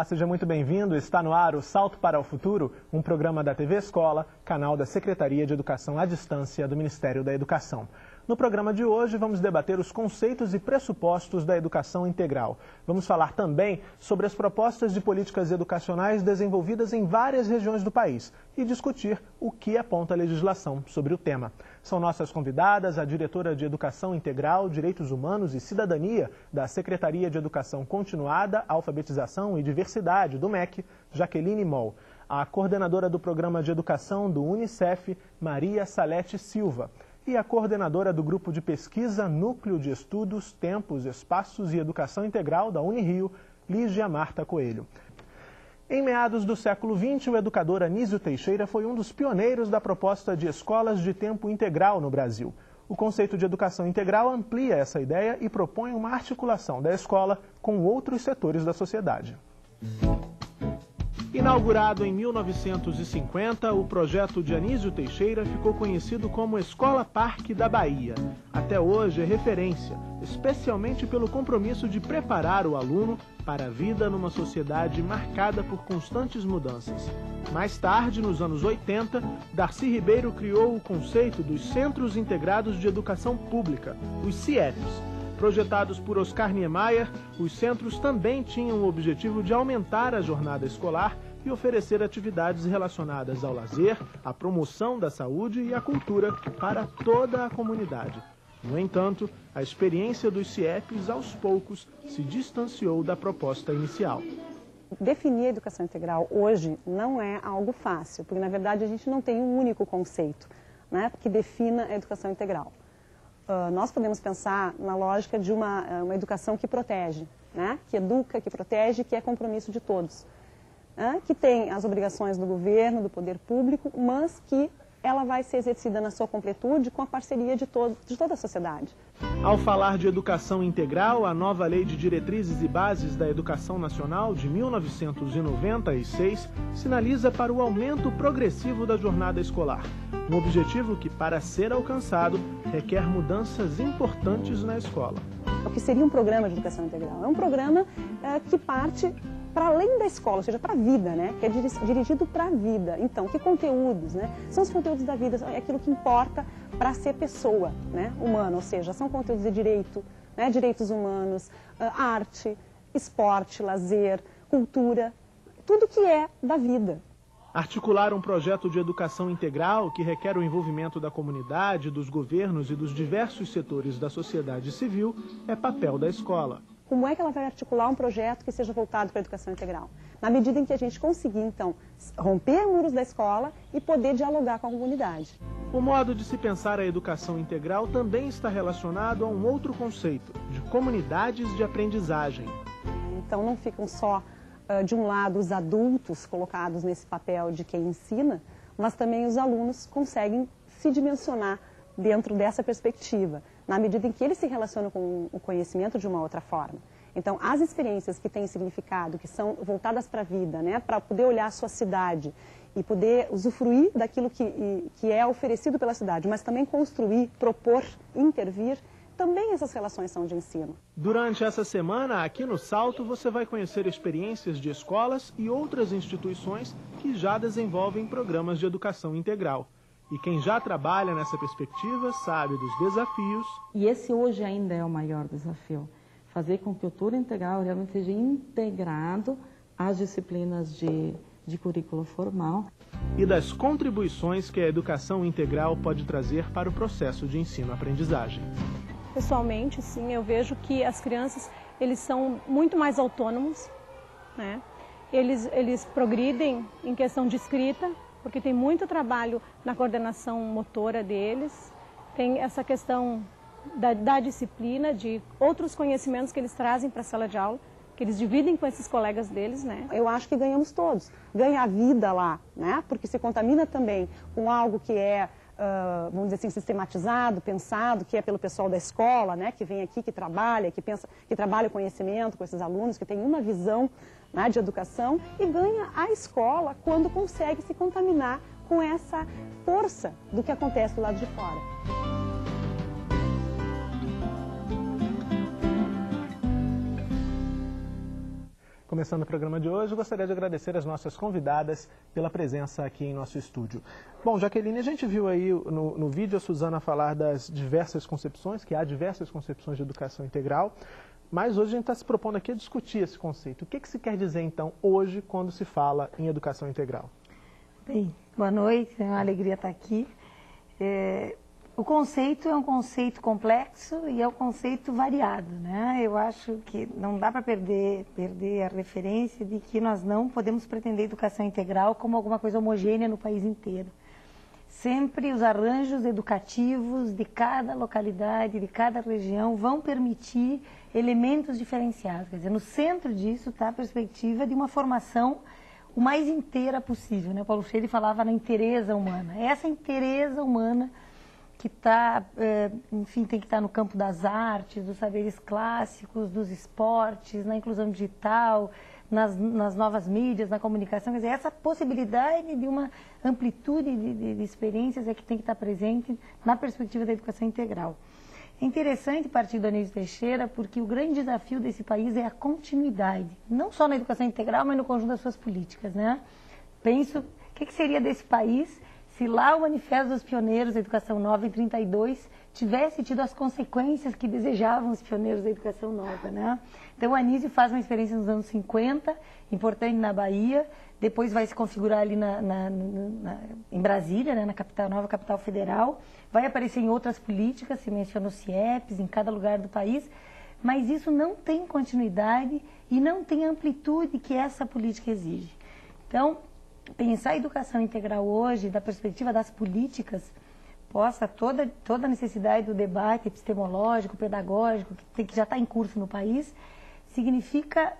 Olá, seja muito bem-vindo. Está no ar o Salto para o Futuro, um programa da TV Escola, canal da Secretaria de Educação à Distância do Ministério da Educação. No programa de hoje, vamos debater os conceitos e pressupostos da educação integral. Vamos falar também sobre as propostas de políticas educacionais desenvolvidas em várias regiões do país e discutir o que aponta a legislação sobre o tema. São nossas convidadas a diretora de Educação Integral, Direitos Humanos e Cidadania da Secretaria de Educação Continuada, Alfabetização e Diversidade do MEC, Jaqueline Moll, a coordenadora do Programa de Educação do Unicef, Maria Salete Silva, e a coordenadora do Grupo de Pesquisa Núcleo de Estudos, Tempos, Espaços e Educação Integral da Unirio, Lígia Marta Coelho. Em meados do século XX, o educador Anísio Teixeira foi um dos pioneiros da proposta de escolas de tempo integral no Brasil. O conceito de educação integral amplia essa ideia e propõe uma articulação da escola com outros setores da sociedade. Inaugurado em 1950, o projeto de Anísio Teixeira ficou conhecido como Escola Parque da Bahia. Até hoje é referência, especialmente pelo compromisso de preparar o aluno para a vida numa sociedade marcada por constantes mudanças. Mais tarde, nos anos 80, Darcy Ribeiro criou o conceito dos Centros Integrados de Educação Pública, os CIEPs. Projetados por Oscar Niemeyer, os centros também tinham o objetivo de aumentar a jornada escolar e oferecer atividades relacionadas ao lazer, à promoção da saúde e à cultura para toda a comunidade. No entanto, a experiência dos CIEPs, aos poucos, se distanciou da proposta inicial. Definir a educação integral hoje não é algo fácil, porque, na verdade, a gente não tem um único conceito, né, que defina a educação integral. Nós podemos pensar na lógica de uma educação que protege, né? Que educa, que protege, que é compromisso de todos. Que tem as obrigações do governo, do poder público, mas que ela vai ser exercida na sua completude com a parceria de toda a sociedade. Ao falar de educação integral, a nova Lei de Diretrizes e Bases da Educação Nacional de 1996 sinaliza para o aumento progressivo da jornada escolar. Um objetivo que, para ser alcançado, requer mudanças importantes na escola. O que seria um programa de educação integral? É um programa que parte para além da escola, ou seja, para a vida, né? Que é dirigido para a vida. Então, que conteúdos, né? São os conteúdos da vida, é aquilo que importa para ser pessoa, né? Humana, ou seja, são conteúdos de direito, né? Direitos humanos, arte, esporte, lazer, cultura, tudo que é da vida. Articular um projeto de educação integral que requer o envolvimento da comunidade, dos governos e dos diversos setores da sociedade civil é papel da escola. Como é que ela vai articular um projeto que seja voltado para a educação integral? Na medida em que a gente conseguir, então, romper muros da escola e poder dialogar com a comunidade. O modo de se pensar a educação integral também está relacionado a um outro conceito, de comunidades de aprendizagem. Então, não ficam só, de um lado, os adultos colocados nesse papel de quem ensina, mas também os alunos conseguem se dimensionar dentro dessa perspectiva, na medida em que eles se relacionam com o conhecimento de uma outra forma. Então, as experiências que têm significado, que são voltadas para a vida, né, para poder olhar a sua cidade e poder usufruir daquilo que é oferecido pela cidade, mas também construir, propor, intervir, também essas relações são de ensino. Durante essa semana, aqui no Salto, você vai conhecer experiências de escolas e outras instituições que já desenvolvem programas de educação integral. E quem já trabalha nessa perspectiva sabe dos desafios. E esse hoje ainda é o maior desafio. Fazer com que o tutor integral realmente seja integrado às disciplinas de currículo formal. E das contribuições que a educação integral pode trazer para o processo de ensino-aprendizagem. Pessoalmente, sim, eu vejo que as crianças, eles são muito mais autônomos, né? Eles progridem em questão de escrita, porque tem muito trabalho na coordenação motora deles, tem essa questão da disciplina, de outros conhecimentos que eles trazem para a sala de aula, que eles dividem com esses colegas deles, né? Eu acho que ganhamos todos. Ganha a vida lá, né? Porque se contamina também com algo que é, vamos dizer assim, sistematizado, pensado, que é pelo pessoal da escola, né? Que vem aqui, que trabalha, que trabalha o conhecimento com esses alunos, que tem uma visão, né, de educação, e ganha a escola quando consegue se contaminar com essa força do que acontece do lado de fora. Começando o programa de hoje, gostaria de agradecer as nossas convidadas pela presença aqui em nosso estúdio. Bom, Jaqueline, a gente viu aí no vídeo a Suzana falar das diversas concepções, que há diversas concepções de educação integral, mas hoje a gente está se propondo aqui a discutir esse conceito. O que se quer dizer, então, hoje, quando se fala em educação integral? Bem, boa noite, é uma alegria estar aqui. O conceito é um conceito complexo e é um conceito variado, né? Eu acho que não dá para perder a referência de que nós não podemos pretender educação integral como alguma coisa homogênea no país inteiro. Sempre os arranjos educativos de cada localidade, de cada região, vão permitir elementos diferenciados. Quer dizer, no centro disso está a perspectiva de uma formação o mais inteira possível, né? Paulo Freire falava na inteireza humana. Essa inteireza humana que está, enfim, tem que estar no campo das artes, dos saberes clássicos, dos esportes, na inclusão digital, nas novas mídias, na comunicação. Quer dizer, essa possibilidade de uma amplitude de experiências é que tem que estar presente na perspectiva da educação integral. É interessante partir do Anísio Teixeira, porque o grande desafio desse país é a continuidade, não só na educação integral, mas no conjunto das suas políticas, né? Penso, o que seria desse país se lá o Manifesto dos Pioneiros da Educação Nova, em 32, tivesse tido as consequências que desejavam os pioneiros da Educação Nova, né? Então, o Anísio faz uma experiência nos anos 50, importante na Bahia, depois vai se configurar ali em Brasília, né, na nova capital federal, vai aparecer em outras políticas, se menciona o CIEPs, em cada lugar do país, mas isso não tem continuidade e não tem a amplitude que essa política exige. Então, pensar a educação integral hoje, da perspectiva das políticas, possa toda a necessidade do debate epistemológico, pedagógico, que já está em curso no país, significa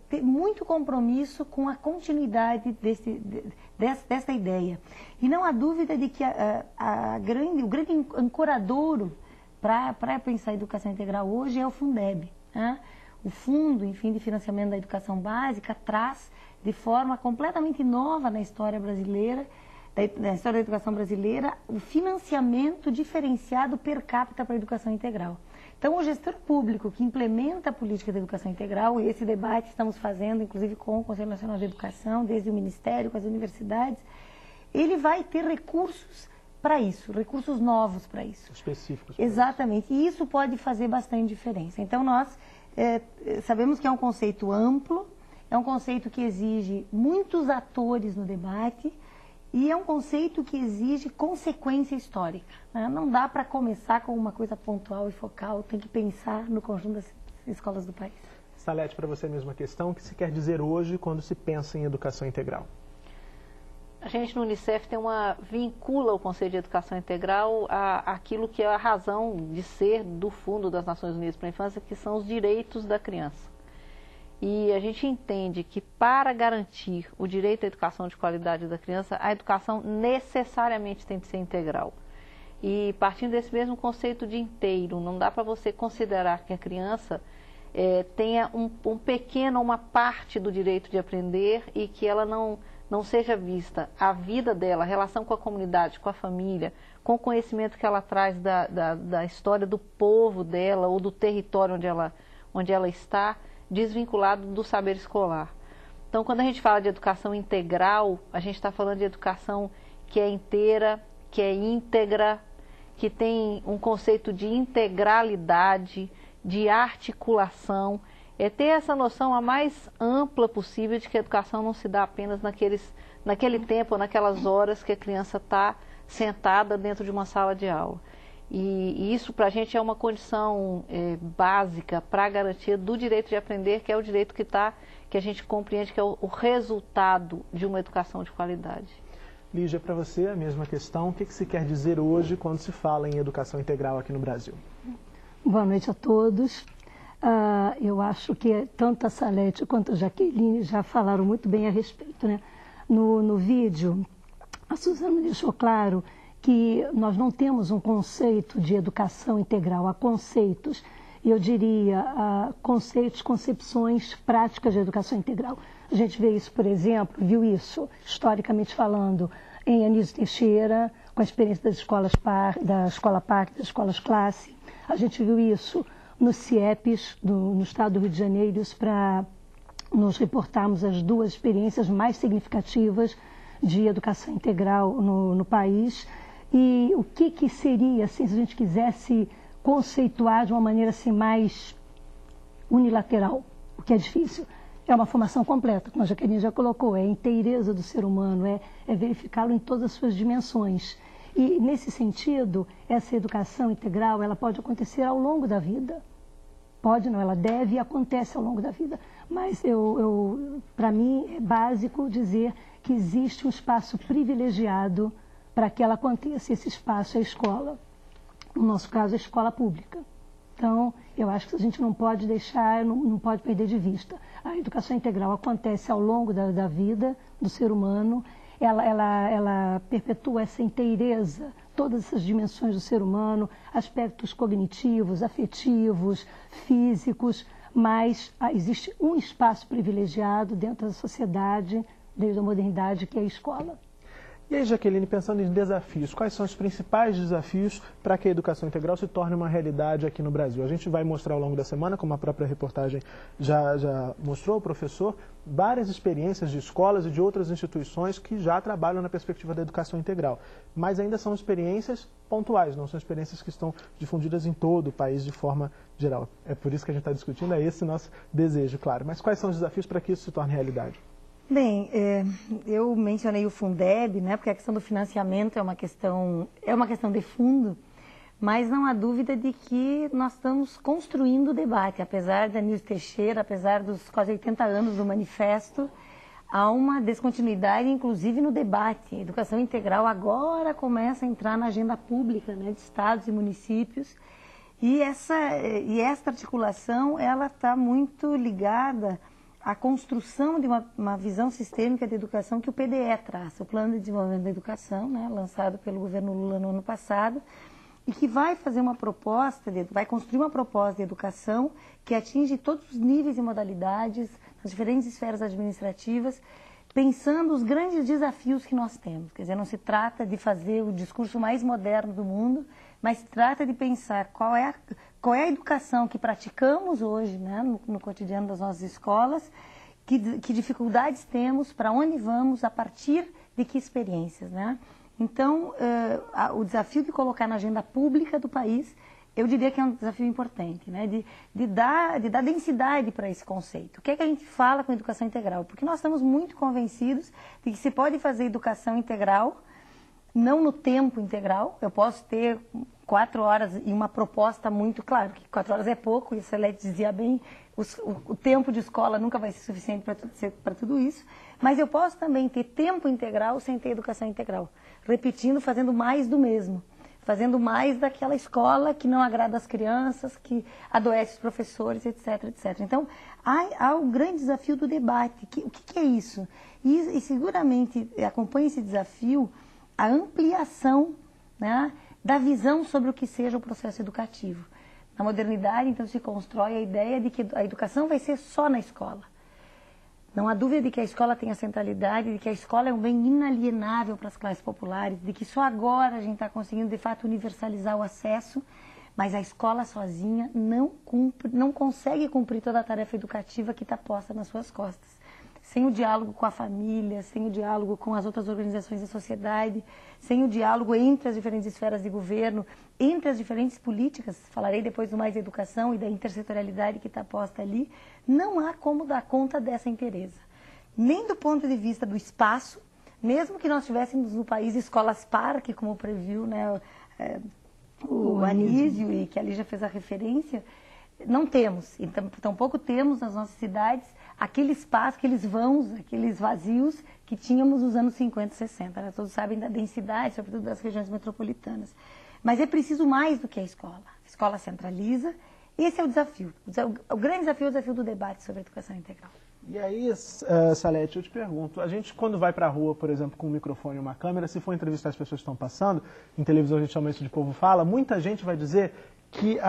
ter muito compromisso com a continuidade desta ideia. E não há dúvida de que o grande ancoradouro para pensar a educação integral hoje é o Fundeb, né? O Fundo, enfim, de Financiamento da Educação Básica traz de forma completamente nova na história brasileira, na história da educação brasileira, o financiamento diferenciado per capita para a educação integral. Então, o gestor público que implementa a política de educação integral, e esse debate estamos fazendo, inclusive com o Conselho Nacional de Educação, desde o Ministério, com as universidades, ele vai ter recursos para isso, recursos novos para isso. Específicos. Exatamente, e isso pode fazer bastante diferença. Então, nós sabemos que é um conceito amplo, é um conceito que exige muitos atores no debate e é um conceito que exige consequência histórica, né? Não dá para começar com uma coisa pontual e focal, tem que pensar no conjunto das escolas do país. Salete, para você a mesma questão, o que se quer dizer hoje quando se pensa em educação integral? A gente no Unicef vincula o conceito de educação integral àquilo que é a razão de ser do Fundo das Nações Unidas para a Infância, que são os direitos da criança. E a gente entende que para garantir o direito à educação de qualidade da criança, a educação necessariamente tem que ser integral. E partindo desse mesmo conceito de inteiro, não dá para você considerar que a criança tenha um pequeno, uma parte do direito de aprender e que ela não seja vista a vida dela, a relação com a comunidade, com a família, com o conhecimento que ela traz da história do povo dela ou do território onde ela está, desvinculado do saber escolar. Então, quando a gente fala de educação integral, a gente está falando de educação que é inteira, que é íntegra, que tem um conceito de integralidade, de articulação, é ter essa noção a mais ampla possível de que a educação não se dá apenas naquele tempo, naquelas horas que a criança está sentada dentro de uma sala de aula. E isso para a gente é uma condição básica para a garantia do direito de aprender, que é o direito que a gente compreende que é o resultado de uma educação de qualidade. Lígia, para você a mesma questão, o que se quer dizer hoje quando se fala em educação integral aqui no Brasil? Boa noite a todos. Eu acho que tanto a Salete quanto a Jaqueline já falaram muito bem a respeito, né? No vídeo, a Suzana deixou claro que nós não temos um conceito de educação integral, há conceitos, eu diria, conceitos, concepções práticas de educação integral. A gente vê isso, por exemplo, viu isso, historicamente falando, em Anísio Teixeira, com a experiência das escolas da Escola Parque, das escolas classe. A gente viu isso no CIEPs, no estado do Rio de Janeiro, isso para nos reportarmos as duas experiências mais significativas de educação integral no país. E o que seria, assim, se a gente quisesse conceituar de uma maneira assim, mais unilateral, o que é difícil? É uma formação completa, como a Jaqueline já colocou, é a inteireza do ser humano, é verificá-lo em todas as suas dimensões. E, nesse sentido, essa educação integral, ela pode acontecer ao longo da vida. Pode não, ela deve e acontece ao longo da vida. Mas, para mim, é básico dizer que existe um espaço privilegiado para que ela aconteça. Esse espaço é a escola. No nosso caso, a escola pública. Então, eu acho que a gente não pode deixar, não pode perder de vista. A educação integral acontece ao longo da vida do ser humano, ela perpetua essa inteireza, todas essas dimensões do ser humano, aspectos cognitivos, afetivos, físicos, mas existe um espaço privilegiado dentro da sociedade, desde a modernidade, que é a escola. E aí, Jaqueline, pensando em desafios, quais são os principais desafios para que a educação integral se torne uma realidade aqui no Brasil? A gente vai mostrar ao longo da semana, como a própria reportagem já mostrou, o professor, várias experiências de escolas e de outras instituições que já trabalham na perspectiva da educação integral. Mas ainda são experiências pontuais, não são experiências que estão difundidas em todo o país de forma geral. É por isso que a gente está discutindo, é esse o nosso desejo, claro. Mas quais são os desafios para que isso se torne realidade? Bem, eu mencionei o Fundeb, né, porque a questão do financiamento é uma questão de fundo, mas não há dúvida de que nós estamos construindo o debate. Apesar da Nilce Teixeira, apesar dos quase 80 anos do manifesto, há uma descontinuidade, inclusive, no debate. A educação integral agora começa a entrar na agenda pública, né, de estados e municípios, e esta articulação ela está muito ligada a construção de uma visão sistêmica de educação que o PDE traça, o Plano de Desenvolvimento da Educação, né, lançado pelo governo Lula no ano passado, e que vai fazer vai construir uma proposta de educação que atinge todos os níveis e modalidades, nas diferentes esferas administrativas, pensando os grandes desafios que nós temos. Quer dizer, não se trata de fazer o discurso mais moderno do mundo, mas se trata de pensar qual é a educação que praticamos hoje, né, no cotidiano das nossas escolas, que dificuldades temos, para onde vamos, a partir de que experiências, né? Então, o desafio de colocar na agenda pública do país, eu diria que é um desafio importante, né? De dar densidade para esse conceito. O que é que a gente fala com educação integral? Porque nós estamos muito convencidos de que se pode fazer educação integral, não no tempo integral. Eu posso ter 4 horas e uma proposta muito clara, que 4 horas é pouco, e a Celeste dizia bem, o tempo de escola nunca vai ser suficiente para tudo isso, mas eu posso também ter tempo integral sem ter educação integral, repetindo, fazendo mais do mesmo, fazendo mais daquela escola que não agrada as crianças, que adoece os professores, etc, etc. Então, há o grande desafio do debate. O que é isso? E seguramente acompanha esse desafio a ampliação, né, da visão sobre o que seja o processo educativo. Na modernidade, então, se constrói a ideia de que a educação vai ser só na escola. Não há dúvida de que a escola tem a centralidade, de que a escola é um bem inalienável para as classes populares, de que só agora a gente está conseguindo, de fato, universalizar o acesso, mas a escola sozinha não consegue cumprir toda a tarefa educativa que está posta nas suas costas. Sem o diálogo com a família, sem o diálogo com as outras organizações da sociedade, sem o diálogo entre as diferentes esferas de governo, entre as diferentes políticas, falarei depois do Mais Educação e da intersetorialidade que está posta ali, não há como dar conta dessa inteireza. Nem do ponto de vista do espaço, mesmo que nós tivéssemos no país escolas parque, como previu, né, o Anísio, e que ali já fez a referência, não temos. Então, tampouco temos nas nossas cidades aquele espaço, aqueles vãos, aqueles vazios que tínhamos nos anos 50 e 60. Né? Todos sabem da densidade, sobretudo das regiões metropolitanas. Mas é preciso mais do que a escola. A escola centraliza. Esse é o desafio. O grande desafio é o desafio do debate sobre a educação integral. E aí, Salete, eu te pergunto, a gente quando vai para a rua, por exemplo, com um microfone e uma câmera, se for entrevistar as pessoas que estão passando, em televisão a gente chama isso de povo fala, muita gente vai dizer que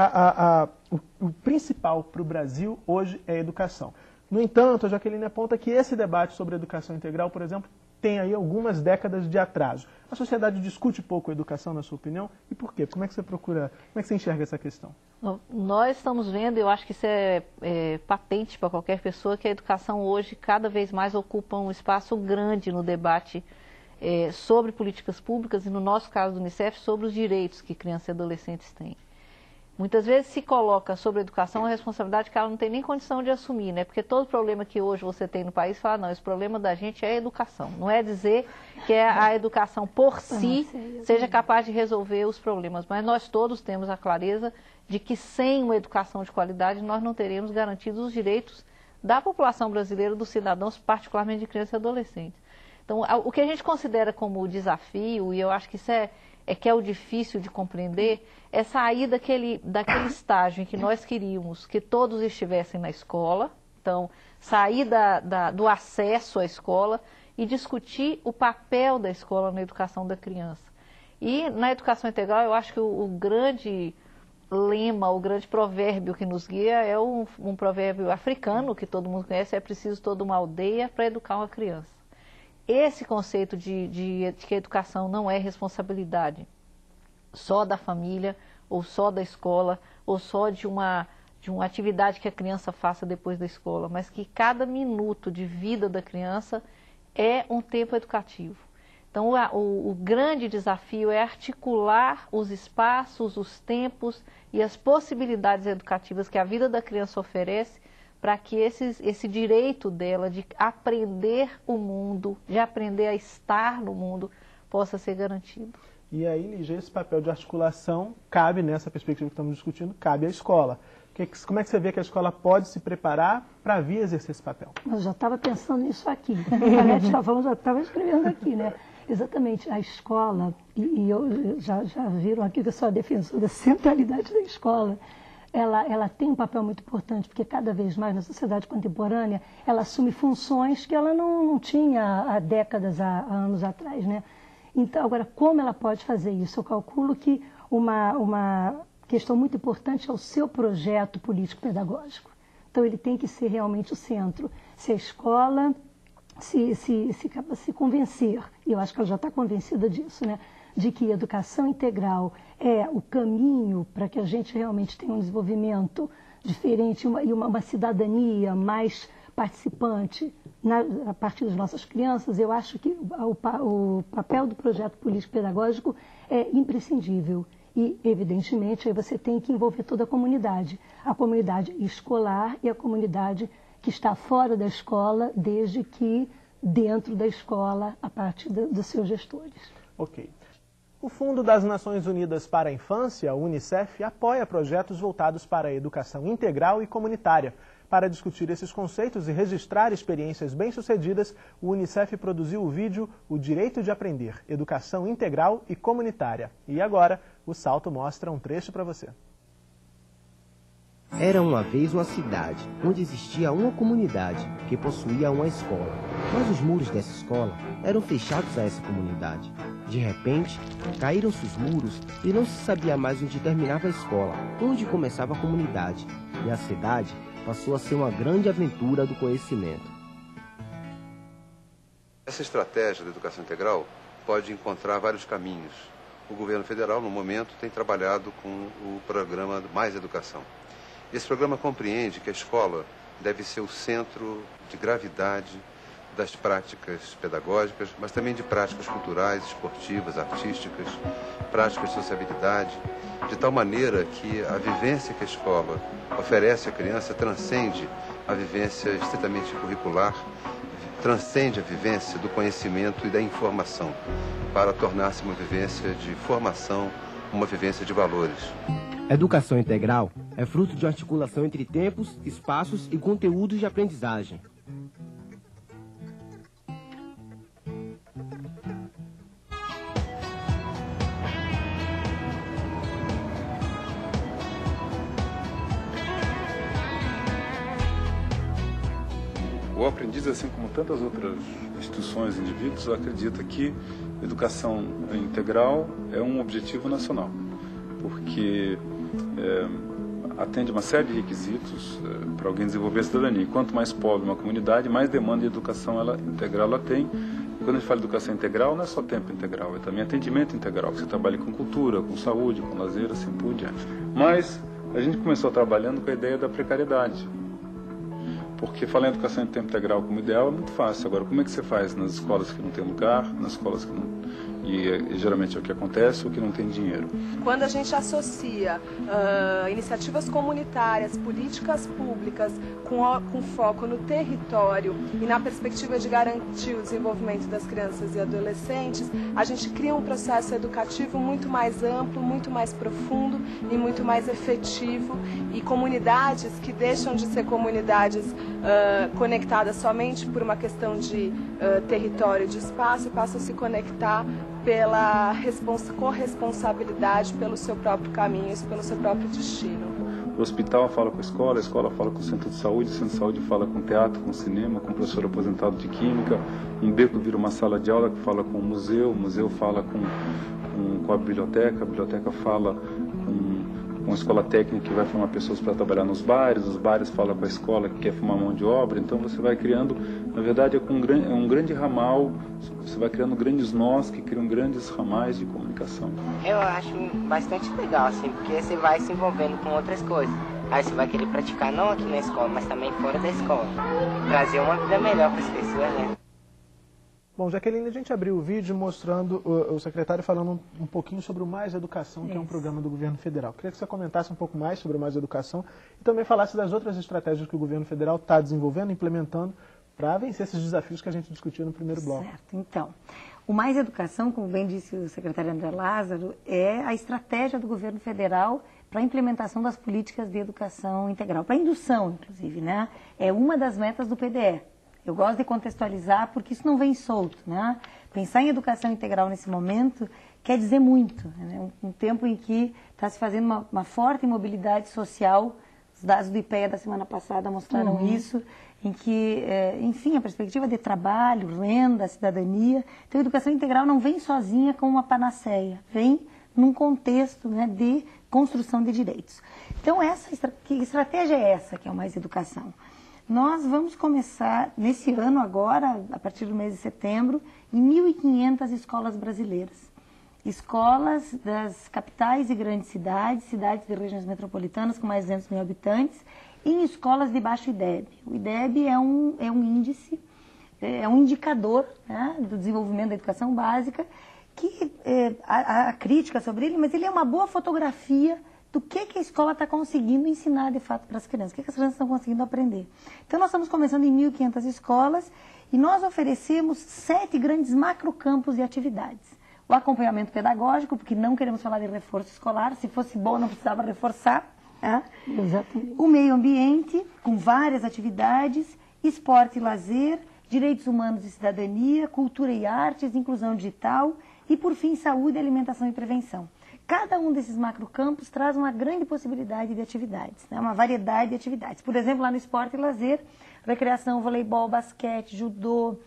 o principal para o Brasil hoje é a educação. No entanto, a Jaqueline aponta que esse debate sobre educação integral, por exemplo, tem aí algumas décadas de atraso. A sociedade discute pouco a educação, na sua opinião? E por quê? Como é que você enxerga essa questão? Nós estamos vendo, eu acho que isso é patente para qualquer pessoa, que a educação hoje cada vez mais ocupa um espaço grande no debate sobre políticas públicas e, no nosso caso do Unicef, sobre os direitos que crianças e adolescentes têm. Muitas vezes se coloca sobre a educação a responsabilidade que ela não tem nem condição de assumir, né? Porque todo problema que hoje você tem no país, fala, não, esse problema da gente é a educação. Não é dizer que a educação por si seja capaz de resolver os problemas, mas nós todos temos a clareza de que sem uma educação de qualidade nós não teremos garantidos os direitos da população brasileira, dos cidadãos, particularmente de crianças e adolescentes. Então, o que a gente considera como desafio, e eu acho que isso que é o difícil de compreender, é sair daquele estágio em que nós queríamos que todos estivessem na escola, então sair do acesso à escola e discutir o papel da escola na educação da criança. E na educação integral eu acho que o grande lema, o grande provérbio que nos guia é um provérbio africano que todo mundo conhece, é preciso toda uma aldeia para educar uma criança. Esse conceito de que a educação não é responsabilidade só da família, ou só da escola, ou só de uma atividade que a criança faça depois da escola, mas que cada minuto de vida da criança é um tempo educativo. Então, o grande desafio é articular os espaços, os tempos e as possibilidades educativas que a vida da criança oferece para que esse direito dela de aprender o mundo, de aprender a estar no mundo, possa ser garantido. E aí, Lígia, esse papel de articulação cabe, nessa perspectiva que estamos discutindo, cabe à escola. Como é que você vê que a escola pode se preparar para vir exercer esse papel? Eu já estava pensando nisso aqui. A Nete estava falando, já estava escrevendo aqui, né? Exatamente, a escola, e já viram aqui que eu sou a defensora da centralidade da escola, ela tem um papel muito importante, porque cada vez mais na sociedade contemporânea, ela assume funções que ela não tinha há décadas, há anos atrás, né? Então, agora, como ela pode fazer isso? Eu calculo que uma questão muito importante é o seu projeto político-pedagógico. Então, ele tem que ser realmente o centro. Se a escola se convencer, e eu acho que ela já está convencida disso, né? De que a educação integral é o caminho para que a gente realmente tenha um desenvolvimento diferente e uma cidadania mais participante a partir das nossas crianças, eu acho que o papel do projeto político-pedagógico é imprescindível. E, evidentemente, aí você tem que envolver toda a comunidade escolar e a comunidade que está fora da escola, desde que dentro da escola, a partir dos seus gestores. Ok. O Fundo das Nações Unidas para a Infância, o Unicef, apoia projetos voltados para a educação integral e comunitária. Para discutir esses conceitos e registrar experiências bem-sucedidas, o Unicef produziu o vídeo O Direito de Aprender, Educação Integral e Comunitária. E agora, o Salto mostra um trecho para você. Era uma vez uma cidade, onde existia uma comunidade que possuía uma escola. Mas os muros dessa escola eram fechados a essa comunidade. De repente, caíram-se os muros e não se sabia mais onde terminava a escola, onde começava a comunidade. E a cidade passou a ser uma grande aventura do conhecimento. Essa estratégia da educação integral pode encontrar vários caminhos. O governo federal, no momento, tem trabalhado com o programa Mais Educação. Esse programa compreende que a escola deve ser o centro de gravidade das práticas pedagógicas, mas também de práticas culturais, esportivas, artísticas, práticas de sociabilidade, de tal maneira que a vivência que a escola oferece à criança transcende a vivência estritamente curricular, transcende a vivência do conhecimento e da informação, para tornar-se uma vivência de formação, uma vivência de valores. A educação integral é fruto de uma articulação entre tempos, espaços e conteúdos de aprendizagem. O aprendiz, assim como tantas outras instituições e indivíduos, acredita que a educação integral é um objetivo nacional, porque atende uma série de requisitos para alguém desenvolver a cidadania. E quanto mais pobre uma comunidade, mais demanda de educação integral ela tem, Quando a gente fala de educação integral, não é só tempo integral, é também atendimento integral, que você trabalha com cultura, com saúde, com lazer, assim por diante. Mas a gente começou trabalhando com a ideia da precariedade. Porque falar em educação em tempo integral como ideal é muito fácil. Agora, como é que você faz nas escolas que não tem lugar, nas escolas que não... E geralmente é o que acontece, o que não tem dinheiro. Quando a gente associa iniciativas comunitárias, políticas públicas com foco no território e na perspectiva de garantir o desenvolvimento das crianças e adolescentes, a gente cria um processo educativo muito mais amplo, muito mais profundo e muito mais efetivo, e comunidades que deixam de ser comunidades conectadas somente por uma questão de território, de espaço, e passam a se conectar pela corresponsabilidade pelo seu próprio caminho, pelo seu próprio destino. O hospital fala com a escola fala com o centro de saúde, o centro de saúde fala com o teatro, com o cinema, com o professor aposentado de química, um beco vira uma sala de aula que fala com o museu fala com a biblioteca fala com a escola técnica que vai formar pessoas para trabalhar nos bares, os bares falam com a escola que quer formar mão de obra, então você vai criando, na verdade é um grande ramal, você vai criando grandes nós que criam grandes ramais de comunicação. Eu acho bastante legal, assim, porque você vai se envolvendo com outras coisas. Aí você vai querer praticar não aqui na escola, mas também fora da escola. Trazer uma vida melhor para as pessoas, né? Bom, Jaqueline, a gente abriu o vídeo mostrando o secretário falando um pouquinho sobre o Mais Educação, que é um programa do governo federal. Queria que você comentasse um pouco mais sobre o Mais Educação e também falasse das outras estratégias que o governo federal está desenvolvendo, implementando, para vencer esses desafios que a gente discutiu no primeiro bloco. Certo, então, o Mais Educação, como bem disse o secretário André Lázaro, é a estratégia do governo federal para a implementação das políticas de educação integral, para a indução, inclusive, né? É uma das metas do PDE. Eu gosto de contextualizar porque isso não vem solto, né? Pensar em educação integral nesse momento quer dizer muito, né? Um tempo em que está se fazendo uma forte mobilidade social, os dados do IPEA da semana passada mostraram isso, em que, enfim, a perspectiva de trabalho, renda, cidadania. Então, a educação integral não vem sozinha como uma panaceia, vem num contexto, né, de construção de direitos. Então, que estratégia é essa que é o Mais Educação? Nós vamos começar, nesse ano agora, a partir do mês de setembro, em 1.500 escolas brasileiras. Escolas das capitais e grandes cidades, cidades de regiões metropolitanas com mais de 200 mil habitantes, em escolas de baixo IDEB. O IDEB é um índice, é um indicador, né, do desenvolvimento da educação básica, que há crítica sobre ele, mas ele é uma boa fotografia do que a escola está conseguindo ensinar de fato para as crianças, o que as crianças estão conseguindo aprender. Então nós estamos começando em 1.500 escolas e nós oferecemos 7 grandes macrocampos de atividades. O acompanhamento pedagógico, porque não queremos falar de reforço escolar, se fosse bom não precisava reforçar. Né? Exatamente. O meio ambiente, com várias atividades, esporte e lazer, direitos humanos e cidadania, cultura e artes, inclusão digital e, por fim, saúde, alimentação e prevenção. Cada um desses macrocampos traz uma grande possibilidade de atividades, né? Uma variedade de atividades. Por exemplo, lá no esporte e lazer, recreação, voleibol, basquete, judô,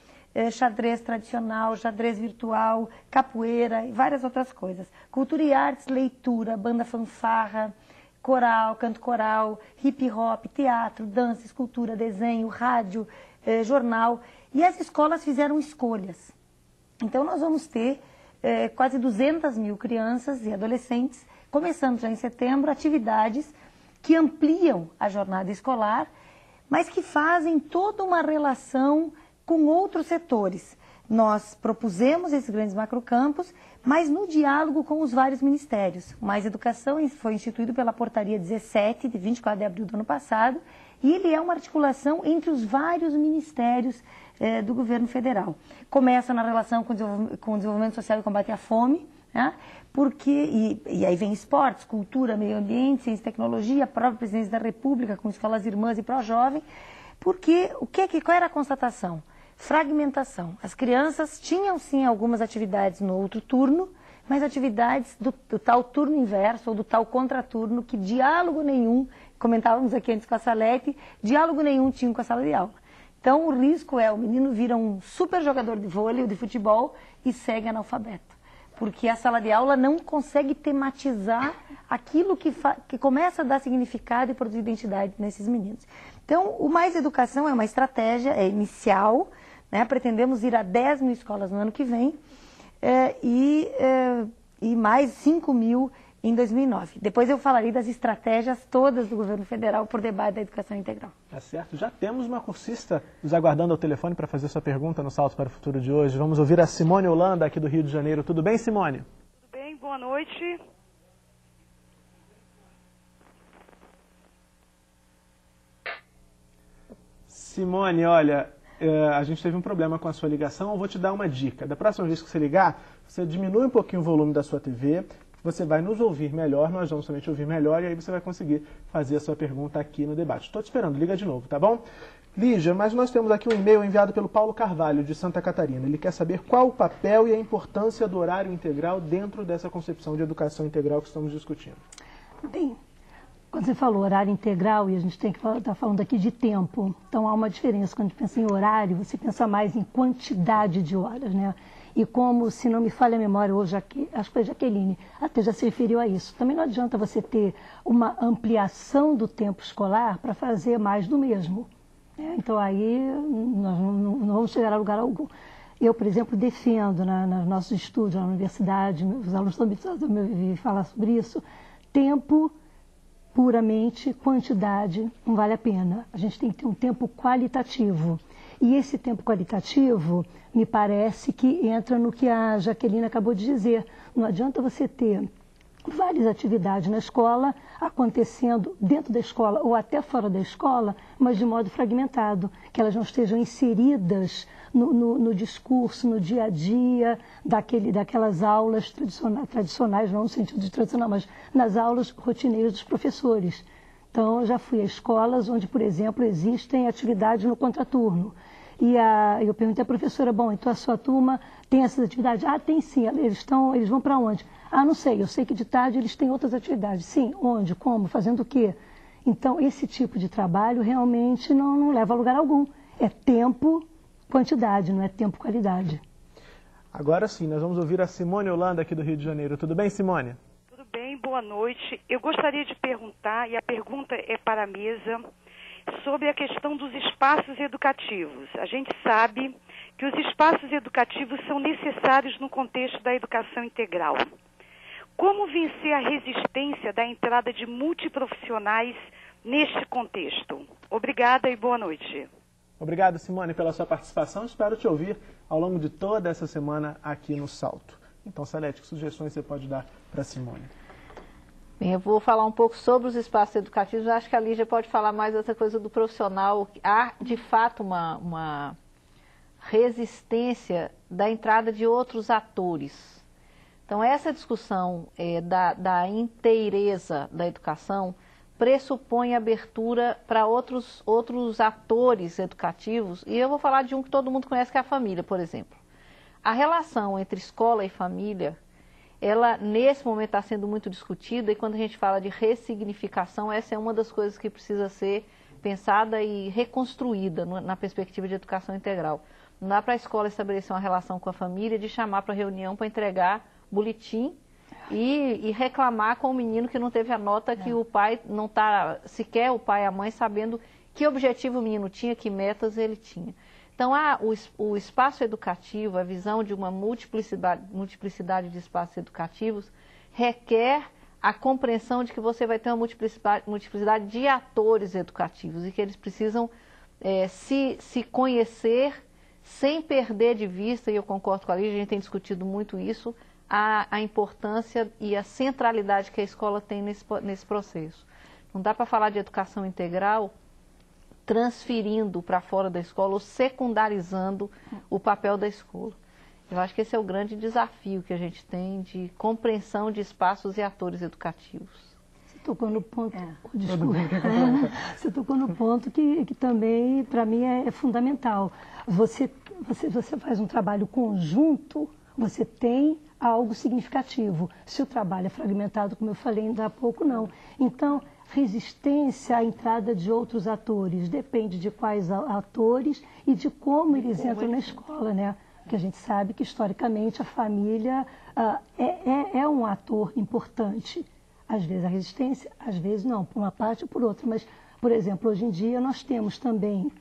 xadrez tradicional, xadrez virtual, capoeira e várias outras coisas. Cultura e artes, leitura, banda fanfarra, coral, canto coral, hip hop, teatro, dança, escultura, desenho, rádio, jornal. E as escolas fizeram escolhas. Então nós vamos ter quase 200 mil crianças e adolescentes, começando já em setembro, atividades que ampliam a jornada escolar, mas que fazem toda uma relação com outros setores. Nós propusemos esses grandes macrocampos, mas no diálogo com os vários ministérios. O Mais Educação foi instituído pela Portaria 17, de 24 de abril do ano passado, e ele é uma articulação entre os vários ministérios do governo federal. Começa na relação com o desenvolvimento social e combate à fome, né? E aí vem esportes, cultura, meio ambiente, ciência e tecnologia, a própria presidência da República com escolas irmãs e pró-jovem, porque qual era a constatação? Fragmentação. As crianças tinham sim algumas atividades no outro turno, mas atividades do tal turno inverso ou do tal contraturno que diálogo nenhum, comentávamos aqui antes com a Salete, diálogo nenhum tinha com a sala de aula. Então, o risco é o menino vira um super jogador de vôlei ou de futebol e segue analfabeto. Porque a sala de aula não consegue tematizar aquilo que começa a dar significado e produzir identidade nesses meninos. Então, o Mais Educação é uma estratégia inicial, né? Pretendemos ir a 10 mil escolas no ano que vem e mais 5 mil em 2009. Depois eu falarei das estratégias todas do governo federal por debate da educação integral. Tá certo. Já temos uma cursista nos aguardando ao telefone para fazer sua pergunta no Salto para o Futuro de hoje. Vamos ouvir a Simone Holanda, aqui do Rio de Janeiro. Tudo bem, Simone? Tudo bem, boa noite. Simone, olha, a gente teve um problema com a sua ligação. Eu vou te dar uma dica. Da próxima vez que você ligar, você diminui um pouquinho o volume da sua TV. Você vai nos ouvir melhor, nós vamos também te ouvir melhor e aí você vai conseguir fazer a sua pergunta aqui no debate. Estou te esperando, liga de novo, tá bom? Lígia, mas nós temos aqui um e-mail enviado pelo Paulo Carvalho, de Santa Catarina. Ele quer saber qual o papel e a importância do horário integral dentro dessa concepção de educação integral que estamos discutindo. Bem, quando você falou horário integral, e a gente tem que estar falando aqui de tempo, então há uma diferença. Quando a gente pensa em horário, você pensa mais em quantidade de horas, né? E como, se não me falha a memória hoje, acho que foi a Jaqueline, até já se referiu a isso. Também não adianta você ter uma ampliação do tempo escolar para fazer mais do mesmo. Então aí nós não vamos chegar a lugar algum. Eu, por exemplo, defendo nos nossos estudos, na universidade, os alunos também precisam me ouvir falar sobre isso, tempo puramente, quantidade, não vale a pena. A gente tem que ter um tempo qualitativo. E esse tempo qualitativo, me parece que entra no que a Jaqueline acabou de dizer. Não adianta você ter várias atividades na escola, acontecendo dentro da escola ou até fora da escola, mas de modo fragmentado, que elas não estejam inseridas no discurso, no dia a dia, daquelas aulas tradicionais, não no sentido de tradicional, mas nas aulas rotineiras dos professores. Então, eu já fui a escolas onde, por exemplo, existem atividades no contraturno. E eu perguntei à professora, bom, então a sua turma tem essas atividades? Ah, tem sim, eles vão para onde? Ah, não sei, eu sei que de tarde eles têm outras atividades. Sim, onde, como, fazendo o quê? Então, esse tipo de trabalho realmente não leva a lugar algum. É tempo, quantidade, não é tempo, qualidade. Agora sim, nós vamos ouvir a Simone Holanda, aqui do Rio de Janeiro. Tudo bem, Simone? Tudo bem, boa noite. Eu gostaria de perguntar, e a pergunta é para a mesa, sobre a questão dos espaços educativos. A gente sabe que os espaços educativos são necessários no contexto da educação integral. Como vencer a resistência da entrada de multiprofissionais neste contexto? Obrigada e boa noite. Obrigado, Simone, pela sua participação. Espero te ouvir ao longo de toda essa semana aqui no Salto. Então, Salete, que sugestões você pode dar para a Simone? Bem, eu vou falar um pouco sobre os espaços educativos. Eu acho que a Lígia pode falar mais dessa coisa do profissional. Há, de fato, uma resistência da entrada de outros atores. Então, essa discussão da inteireza da educação pressupõe abertura para outros atores educativos. E eu vou falar de um que todo mundo conhece, que é a família, por exemplo. A relação entre escola e família, ela nesse momento está sendo muito discutida, e quando a gente fala de ressignificação, essa é uma das coisas que precisa ser pensada e reconstruída na perspectiva de educação integral. Não dá para a escola estabelecer uma relação com a família, de chamar para reunião para entregar boletim e reclamar com o menino que não teve a nota, que o pai não está, sequer o pai e a mãe, sabendo que objetivo o menino tinha, que metas ele tinha. Então, o espaço educativo, a visão de uma multiplicidade de espaços educativos, requer a compreensão de que você vai ter uma multiplicidade de atores educativos e que eles precisam se conhecer sem perder de vista, e eu concordo com a Lígia, a gente tem discutido muito isso, a importância e a centralidade que a escola tem nesse processo. Não dá para falar de educação integral transferindo para fora da escola ou secundarizando o papel da escola. Eu acho que esse é o grande desafio que a gente tem de compreensão de espaços e atores educativos. Você tocou no ponto, você tocou no ponto que também, para mim, é fundamental. Você faz um trabalho conjunto, você tem algo significativo. Se o trabalho é fragmentado, como eu falei ainda há pouco, não. Então, resistência à entrada de outros atores, depende de quais atores e de como eles entram na escola, né? Porque a gente sabe que, historicamente, a família é um ator importante. Às vezes a resistência, às vezes não, por uma parte ou por outra. Mas, por exemplo, hoje em dia nós temos também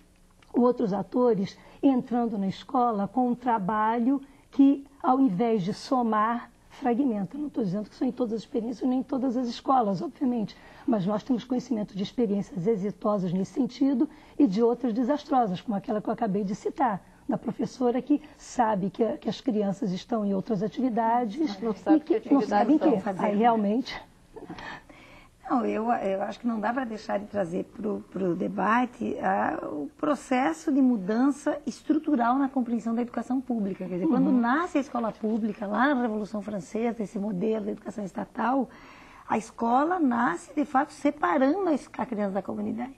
outros atores entrando na escola com um trabalho que, ao invés de somar, fragmenta. Não estou dizendo que são em todas as experiências, nem em todas as escolas, obviamente, mas nós temos conhecimento de experiências exitosas nesse sentido e de outras desastrosas, como aquela que eu acabei de citar, da professora que sabe que as crianças estão em outras atividades e que não sabem que aí realmente... Não, eu acho que não dá para deixar de trazer para o debate o processo de mudança estrutural na compreensão da educação pública. Quer dizer, quando nasce a escola pública, lá na Revolução Francesa, esse modelo de educação estatal, a escola nasce, de fato, separando a criança da comunidade.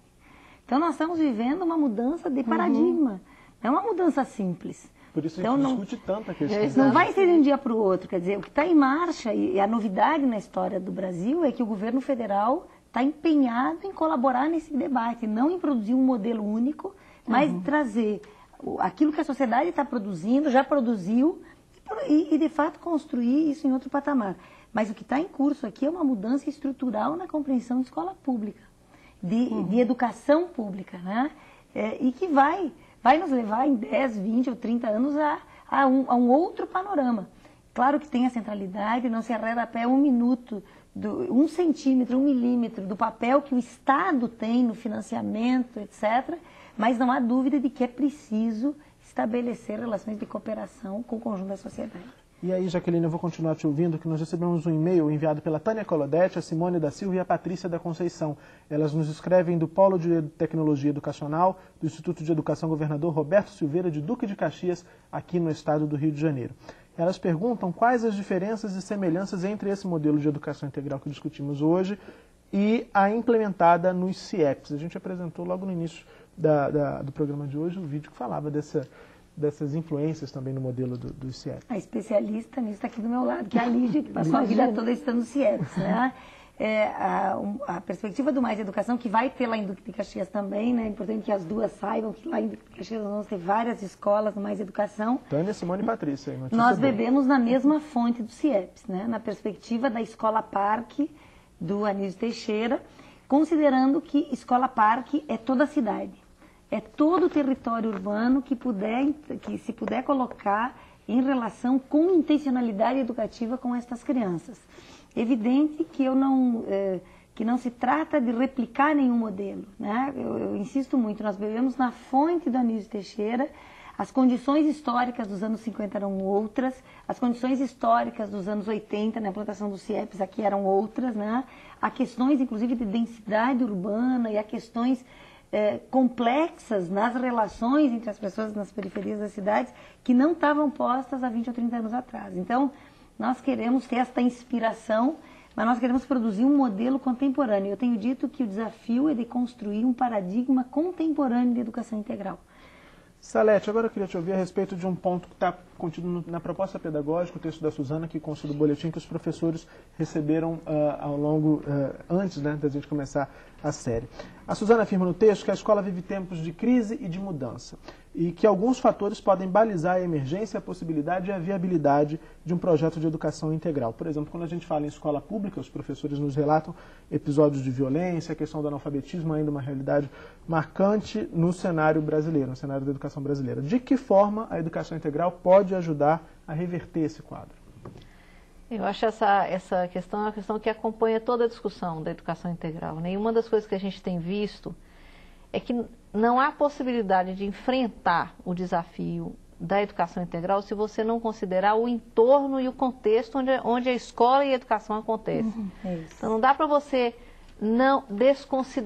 Então, nós estamos vivendo uma mudança de paradigma. Não é uma mudança simples. Por isso então, a gente discute tanto a questão. Não vai ser de um dia para o outro. Quer dizer, o que está em marcha, e a novidade na história do Brasil, é que o governo federal está empenhado em colaborar nesse debate, não em produzir um modelo único, mas trazer aquilo que a sociedade está produzindo, já produziu, e de fato construir isso em outro patamar. Mas o que está em curso aqui é uma mudança estrutural na compreensão de escola pública, de educação pública, né? E que vai nos levar em 10, 20 ou 30 anos a um outro panorama. Claro que tem a centralidade, não se arreda a pé 1 minuto, 1 centímetro, 1 milímetro do papel que o Estado tem no financiamento, etc. Mas não há dúvida de que é preciso estabelecer relações de cooperação com o conjunto da sociedade. E aí, Jaqueline, eu vou continuar te ouvindo, que nós recebemos um e-mail enviado pela Tânia Colodete, a Simone da Silva e a Patrícia da Conceição. Elas nos escrevem do Polo de Tecnologia Educacional do Instituto de Educação Governador Roberto Silveira de Duque de Caxias, aqui no estado do Rio de Janeiro. Elas perguntam quais as diferenças e semelhanças entre esse modelo de educação integral que discutimos hoje e a implementada nos CIEPs. A gente apresentou logo no início do programa de hoje um vídeo que falava dessas influências também no modelo do CIEPs. A especialista nisso está aqui do meu lado, que é a Lígia, que passou a vida toda estudando CIEPs, né? A perspectiva do Mais Educação, que vai ter lá em Duque de Caxias também, né? É importante que as duas saibam que lá em Duque de Caxias nós vamos ter várias escolas no Mais Educação. Tânia, Simone e Patrícia. Nós bebemos na mesma fonte do CIEPs, né? Na perspectiva da Escola Parque do Anísio Teixeira, considerando que Escola Parque é toda a cidade. É todo o território urbano que se puder colocar em relação com intencionalidade educativa com estas crianças. Evidente que que não se trata de replicar nenhum modelo, né? Eu insisto muito, nós bebemos na fonte do Anísio Teixeira. As condições históricas dos anos 50 eram outras, as condições históricas dos anos 80, na implantação dos CIEPs aqui eram outras, né? Há questões, inclusive, de densidade urbana e há questões complexas nas relações entre as pessoas nas periferias das cidades que não estavam postas há 20 ou 30 anos atrás. Então, nós queremos ter esta inspiração, mas nós queremos produzir um modelo contemporâneo. Eu tenho dito que o desafio é de construir um paradigma contemporâneo de educação integral. Salete, agora eu queria te ouvir a respeito de um ponto que está contido na proposta pedagógica, o texto da Suzana, que consta do boletim que os professores receberam antes, né, da gente começar a série. A Suzana afirma no texto que a escola vive tempos de crise e de mudança e que alguns fatores podem balizar a emergência, a possibilidade e a viabilidade de um projeto de educação integral. Por exemplo, quando a gente fala em escola pública, os professores nos relatam episódios de violência, a questão do analfabetismo ainda uma realidade marcante no cenário brasileiro, no cenário da educação brasileira. De que forma a educação integral pode ajudar a reverter esse quadro? Eu acho essa questão é uma questão que acompanha toda a discussão da educação integral. Nenhuma das coisas que a gente tem visto é que não há possibilidade de enfrentar o desafio da educação integral se você não considerar o entorno e o contexto onde a escola e a educação acontecem. Então não dá para você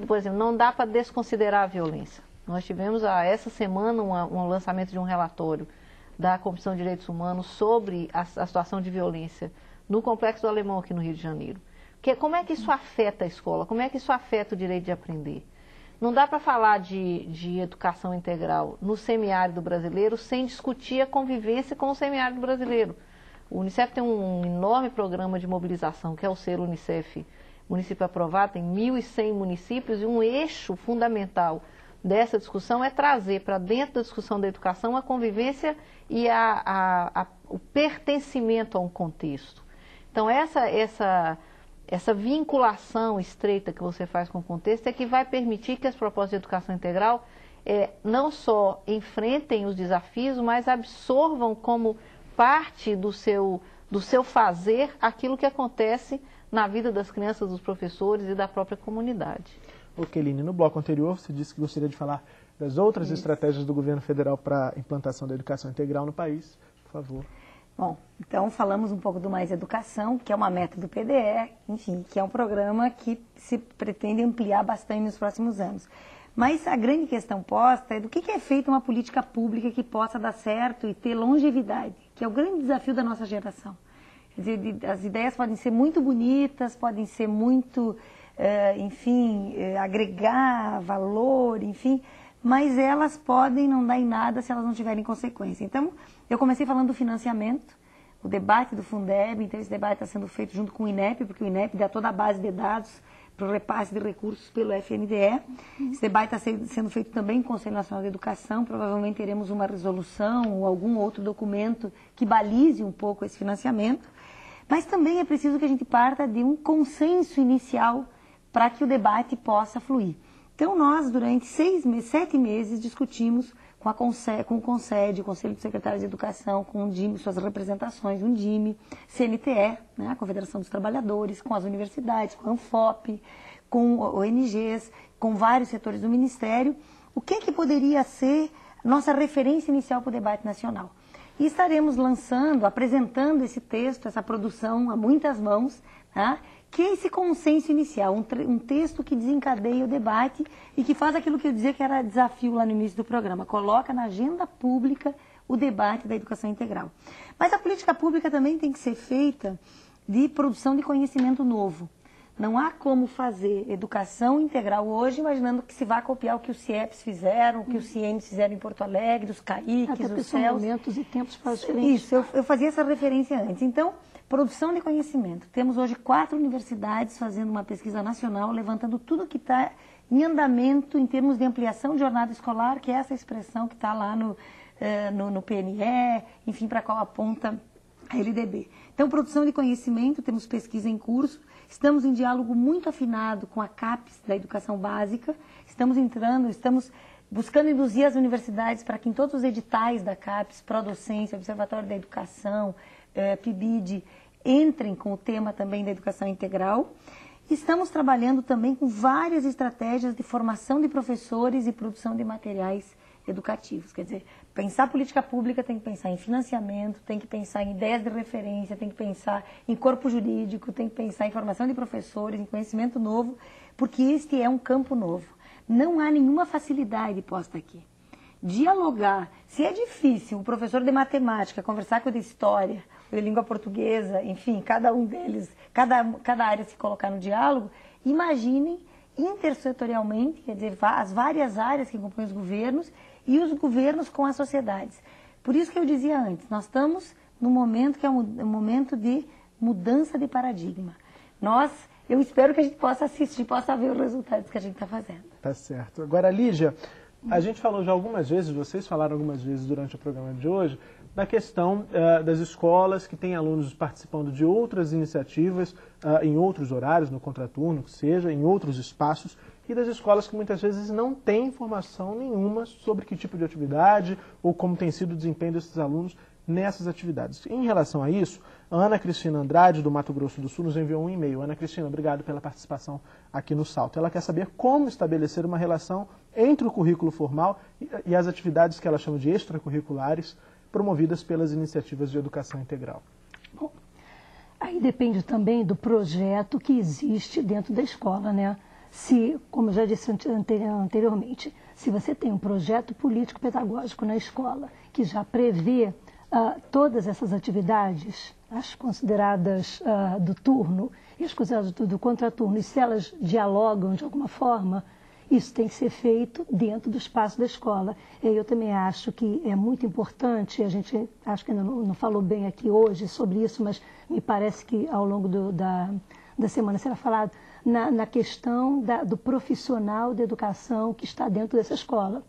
por exemplo, não dá para desconsiderar a violência. Nós tivemos essa semana um lançamento de um relatório da Comissão de Direitos Humanos sobre a situação de violência no Complexo do Alemão aqui no Rio de Janeiro. Como é que isso afeta a escola? Como é que isso afeta o direito de aprender? Não dá para falar de educação integral no semiárido brasileiro sem discutir a convivência com o semiárido brasileiro. O Unicef tem um enorme programa de mobilização, que é o Selo Unicef Município Aprovado, tem 1.100 municípios, e um eixo fundamental dessa discussão é trazer para dentro da discussão da educação a convivência e o pertencimento a um contexto. Então, essa vinculação estreita que você faz com o contexto é que vai permitir que as propostas de educação integral não só enfrentem os desafios, mas absorvam como parte do seu fazer aquilo que acontece na vida das crianças, dos professores e da própria comunidade. Keline, no bloco anterior você disse que gostaria de falar das outras estratégias do governo federal para a implantação da educação integral no país. Por favor. Bom, então falamos um pouco do Mais Educação, que é uma meta do PDE, enfim, que é um programa que se pretende ampliar bastante nos próximos anos. Mas a grande questão posta é do que é feita uma política pública que possa dar certo e ter longevidade, que é o grande desafio da nossa geração. Quer dizer, as ideias podem ser muito bonitas, podem ser muito, agregar valor, enfim, mas elas podem não dar em nada se elas não tiverem consequência. Então, eu comecei falando do financiamento, o debate do Fundeb, então esse debate está sendo feito junto com o INEP, porque o INEP dá toda a base de dados para o repasse de recursos pelo FNDE. Esse debate está sendo feito também com o Conselho Nacional de Educação, provavelmente teremos uma resolução ou algum outro documento que balize um pouco esse financiamento, mas também é preciso que a gente parta de um consenso inicial para que o debate possa fluir. Então, nós, durante 7 meses, discutimos com o CONSED, o Conselho de Secretários de Educação, com o DIME, suas representações, o DIME, CNTE, né, a Confederação dos Trabalhadores, com as universidades, com a ANFOP, com ONGs, com vários setores do Ministério, o que poderia ser nossa referência inicial para o debate nacional. E estaremos apresentando esse texto, essa produção a muitas mãos, tá? Que é esse consenso inicial, um texto que desencadeia o debate e que faz aquilo que eu dizia que era desafio lá no início do programa, coloca na agenda pública o debate da educação integral. Mas a política pública também tem que ser feita de produção de conhecimento novo. Não há como fazer educação integral hoje imaginando que se vá copiar o que os CIEPs fizeram, o que os CIEMs fizeram em Porto Alegre, os CAICs, os CELs. Momentos e tempos para diferentes. Isso, eu fazia essa referência antes. Então, produção de conhecimento. Temos hoje 4 universidades fazendo uma pesquisa nacional, levantando tudo que está em andamento em termos de ampliação de jornada escolar, que é essa expressão que está lá no PNE, enfim, para qual aponta a LDB. Então, produção de conhecimento, temos pesquisa em curso, estamos em diálogo muito afinado com a CAPES da educação básica, estamos buscando induzir as universidades para que em todos os editais da CAPES, Prodocência, Observatório da Educação, PIBID, entrem com o tema também da educação integral. Estamos trabalhando também com várias estratégias de formação de professores e produção de materiais educativos. Quer dizer, pensar política pública tem que pensar em financiamento, tem que pensar em ideias de referência, tem que pensar em corpo jurídico, tem que pensar em formação de professores, em conhecimento novo, porque este é um campo novo. Não há nenhuma facilidade posta aqui. Dialogar, se é difícil o professor de matemática conversar com o de história, ou de língua portuguesa, enfim, cada um deles, cada área se colocar no diálogo, imaginem intersetorialmente, quer dizer, as várias áreas que compõem os governos e os governos com as sociedades. Por isso que eu dizia antes, nós estamos num momento que é um momento de mudança de paradigma. Eu espero que a gente possa assistir, possa ver os resultados que a gente está fazendo. Tá certo. Agora, Lígia, a gente falou já algumas vezes, vocês falaram algumas vezes durante o programa de hoje, da questão das escolas que têm alunos participando de outras iniciativas, em outros horários, no contraturno, que seja, em outros espaços, e das escolas que muitas vezes não têm informação nenhuma sobre que tipo de atividade ou como tem sido o desempenho desses alunos nessas atividades. Em relação a isso, a Ana Cristina Andrade, do Mato Grosso do Sul, nos enviou um e-mail. Ana Cristina, obrigado pela participação aqui no Salto. Ela quer saber como estabelecer uma relação entre o currículo formal e as atividades que ela chama de extracurriculares, promovidas pelas iniciativas de educação integral. Bom, aí depende também do projeto que existe dentro da escola, né? Se, como eu já disse anteriormente, se você tem um projeto político-pedagógico na escola que já prevê todas essas atividades, as consideradas do turno e as consideradas do contraturno, e se elas dialogam de alguma forma, isso tem que ser feito dentro do espaço da escola. E eu também acho que é muito importante, a gente acho que ainda não falou bem aqui hoje sobre isso, mas me parece que ao longo da semana será falado na questão do profissional da educação que está dentro dessa escola.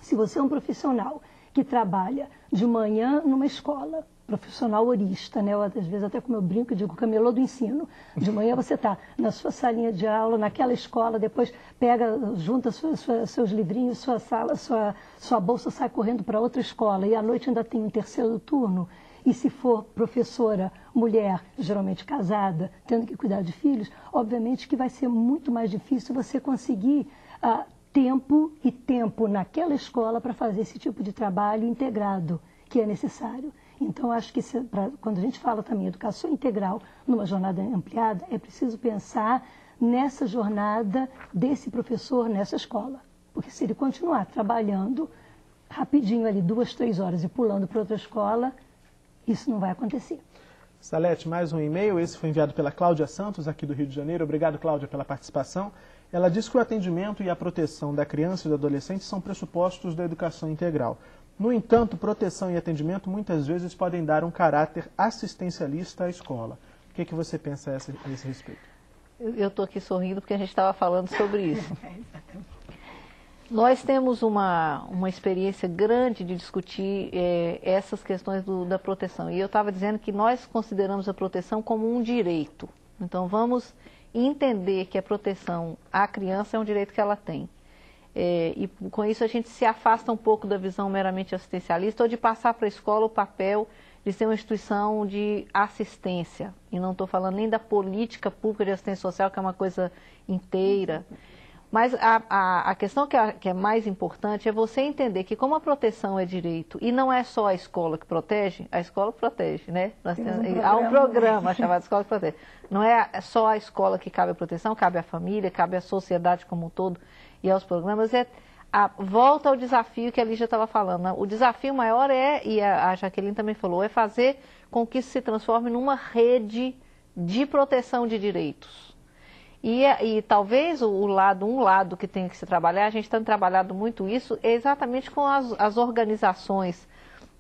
Se você é um profissional que trabalha de manhã numa escola, profissional horista, né? Eu, às vezes até com meu brinco eu digo camelô do ensino. De manhã você está na sua salinha de aula, naquela escola, depois pega, junta seus livrinhos, sua sala, sua bolsa, sai correndo para outra escola. E à noite ainda tem um terceiro turno. E se for professora, mulher, geralmente casada, tendo que cuidar de filhos, obviamente que vai ser muito mais difícil você conseguir tempo naquela escola para fazer esse tipo de trabalho integrado que é necessário. Então, acho que quando a gente fala também em educação integral numa jornada ampliada, é preciso pensar nessa jornada desse professor nessa escola. Porque se ele continuar trabalhando rapidinho ali 2, 3 horas e pulando para outra escola, isso não vai acontecer. Salete, mais um e-mail. Esse foi enviado pela Cláudia Santos, aqui do Rio de Janeiro. Obrigado, Cláudia, pela participação. Ela diz que o atendimento e a proteção da criança e do adolescente são pressupostos da educação integral. No entanto, proteção e atendimento muitas vezes podem dar um caráter assistencialista à escola. O que você pensa a esse respeito? Eu estou aqui sorrindo porque a gente estava falando sobre isso. Nós temos uma experiência grande de discutir essas questões da proteção. E eu estava dizendo que nós consideramos a proteção como um direito. Então, vamos entender que a proteção à criança é um direito que ela tem. E com isso a gente se afasta um pouco da visão meramente assistencialista ou de passar para a escola o papel de ser uma instituição de assistência. E não estou falando nem da política pública de assistência social, que é uma coisa inteira. Mas a questão que é mais importante é você entender que como a proteção é direito, e não é só a escola que protege, a escola protege, né? Há um programa chamado Escola que Protege. Não é só a escola que cabe a proteção, cabe à família, cabe à sociedade como um todo e aos programas. Volta ao desafio que a Lígia estava falando. Né? O desafio maior e a Jaqueline também falou, é fazer com que isso se transforme numa rede de proteção de direitos. E talvez um lado que tem que se trabalhar, a gente tem trabalhado muito isso, é exatamente com as organizações,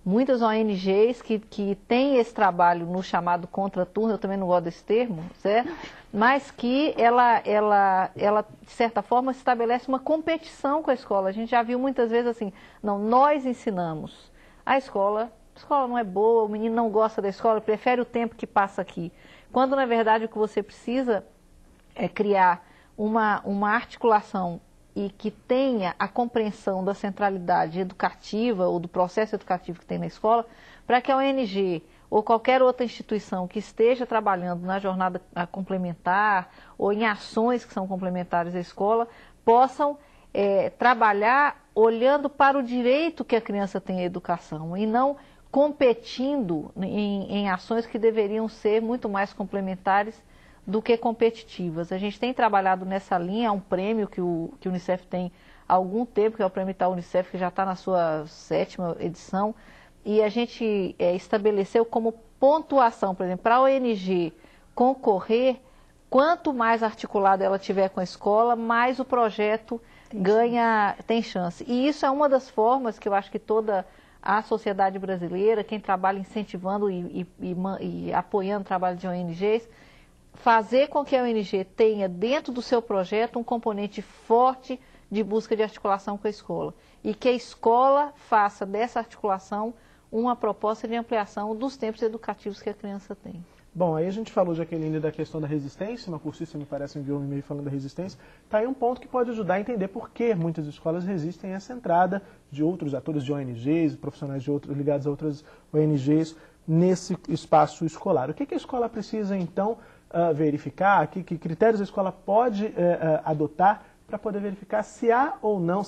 muitas ONGs que têm esse trabalho no chamado contraturno, eu também não gosto desse termo, certo? Mas que ela, de certa forma, estabelece uma competição com a escola. A gente já viu muitas vezes assim, não, nós ensinamos. A escola não é boa, o menino não gosta da escola, prefere o tempo que passa aqui. Quando, na verdade, o que você precisa é criar uma articulação e que tenha a compreensão da centralidade educativa ou do processo educativo que tem na escola, para que a ONG ou qualquer outra instituição que esteja trabalhando na jornada complementar ou em ações que são complementares à escola, possam trabalhar olhando para o direito que a criança tem à educação e não competindo em ações que deveriam ser muito mais complementares do que competitivas. A gente tem trabalhado nessa linha, há um prêmio que o Unicef tem há algum tempo, que é o Prêmio Itaú Unicef, que já está na sua 7ª edição, e a gente estabeleceu como pontuação, por exemplo, para a ONG concorrer, quanto mais articulada ela tiver com a escola, mais o projeto tem chance. E isso é uma das formas que eu acho que toda a sociedade brasileira, quem trabalha incentivando e apoiando o trabalho de ONGs, fazer com que a ONG tenha dentro do seu projeto um componente forte de busca de articulação com a escola. E que a escola faça dessa articulação uma proposta de ampliação dos tempos educativos que a criança tem. Bom, aí a gente falou, Jaqueline, da questão da resistência, uma cursista, me parece, enviou um e-mail falando da resistência. Está aí um ponto que pode ajudar a entender por que muitas escolas resistem a essa entrada de outros atores de ONGs, profissionais ligados a outras ONGs nesse espaço escolar. O que a escola precisa, então, verificar, que critérios a escola pode adotar para poder verificar se é ou não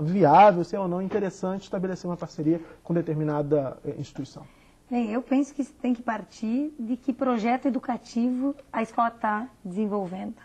viável, se é ou não interessante estabelecer uma parceria com determinada instituição? Bem, eu penso que tem que partir de que projeto educativo a escola está desenvolvendo.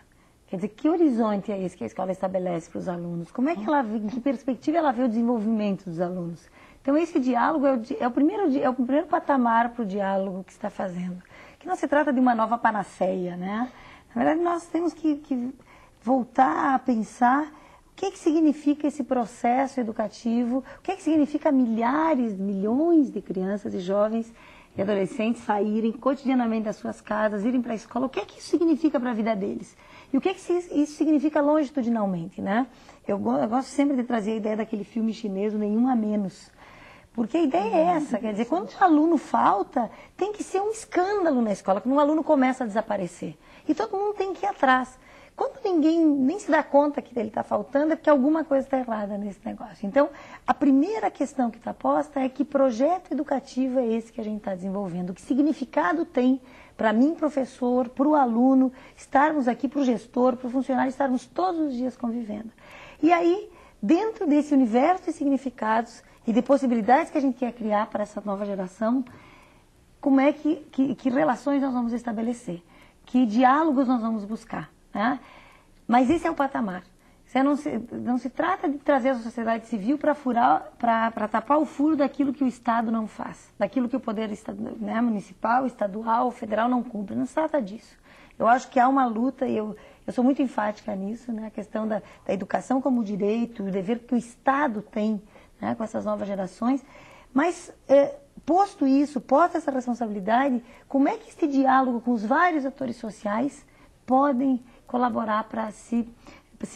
Quer dizer, que horizonte é esse que a escola estabelece para os alunos? Como é que em que perspectiva ela vê o desenvolvimento dos alunos? Então, esse diálogo é o primeiro patamar para o diálogo que está fazendo. Que não se trata de uma nova panaceia, né? Na verdade, nós temos que voltar a pensar o que significa esse processo educativo, o que significa milhões de crianças e jovens e adolescentes saírem cotidianamente das suas casas, irem para a escola, o que isso significa para a vida deles? E o que isso significa longitudinalmente, né? Eu gosto sempre de trazer a ideia daquele filme chinês, o Nenhum a Menos, Porque a ideia é essa, quer dizer, quando um aluno falta, tem que ser um escândalo na escola, quando um aluno começa a desaparecer. E todo mundo tem que ir atrás. Quando ninguém nem se dá conta que ele está faltando, é porque alguma coisa está errada nesse negócio. Então, a primeira questão que está posta é que projeto educativo é esse que a gente está desenvolvendo. Que significado tem para mim, professor, para o aluno, estarmos aqui, para o gestor, para o funcionário, estarmos todos os dias convivendo. E aí, dentro desse universo de significados e de possibilidades que a gente quer criar para essa nova geração, como é que relações nós vamos estabelecer? Que diálogos nós vamos buscar? Né? Mas esse é o patamar. Não se trata de trazer a sociedade civil para tapar o furo daquilo que o Estado não faz, daquilo que o poder municipal, estadual, federal não cumpre. Não se trata disso. Eu acho que há uma luta, e eu sou muito enfática nisso, né? A questão da educação como direito, o dever que o Estado tem, né? Com essas novas gerações. Mas, posto isso, posta essa responsabilidade, como é que esse diálogo com os vários atores sociais podem colaborar para se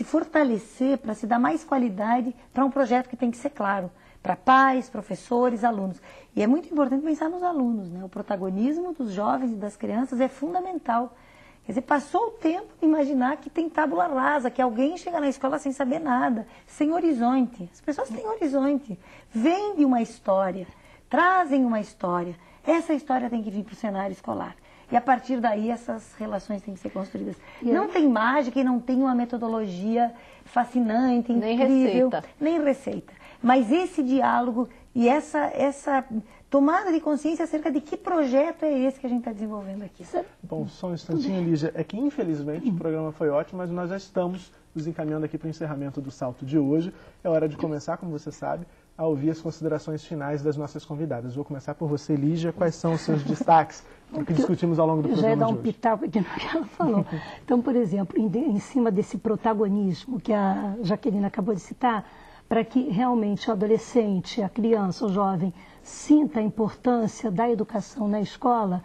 fortalecer, para se dar mais qualidade para um projeto que tem que ser claro, para pais, professores, alunos. E é muito importante pensar nos alunos, né? O protagonismo dos jovens e das crianças é fundamental. Quer dizer, passou o tempo de imaginar que tem tábula rasa, que alguém chega na escola sem saber nada, sem horizonte. As pessoas têm horizonte, vêm de uma história, trazem uma história. Essa história tem que vir para o cenário escolar. E a partir daí essas relações têm que ser construídas. Não tem mágica e não tem uma metodologia fascinante, incrível. Nem receita. Mas esse diálogo e essa tomada de consciência acerca de que projeto é esse que a gente está desenvolvendo aqui. Bom, só um instantinho, Lígia. É que infelizmente o programa foi ótimo, mas nós já estamos nos encaminhando aqui para o encerramento do Salto de hoje. É hora de começar, como você sabe, a ouvir as considerações finais das nossas convidadas. Vou começar por você, Lígia. Quais são os seus destaques do que discutimos ao longo do programa de hoje? Já ia dar um pitaco aqui no que ela falou. Então, por exemplo, em cima desse protagonismo que a Jaqueline acabou de citar, para que realmente o adolescente, a criança, o jovem, sinta a importância da educação na escola,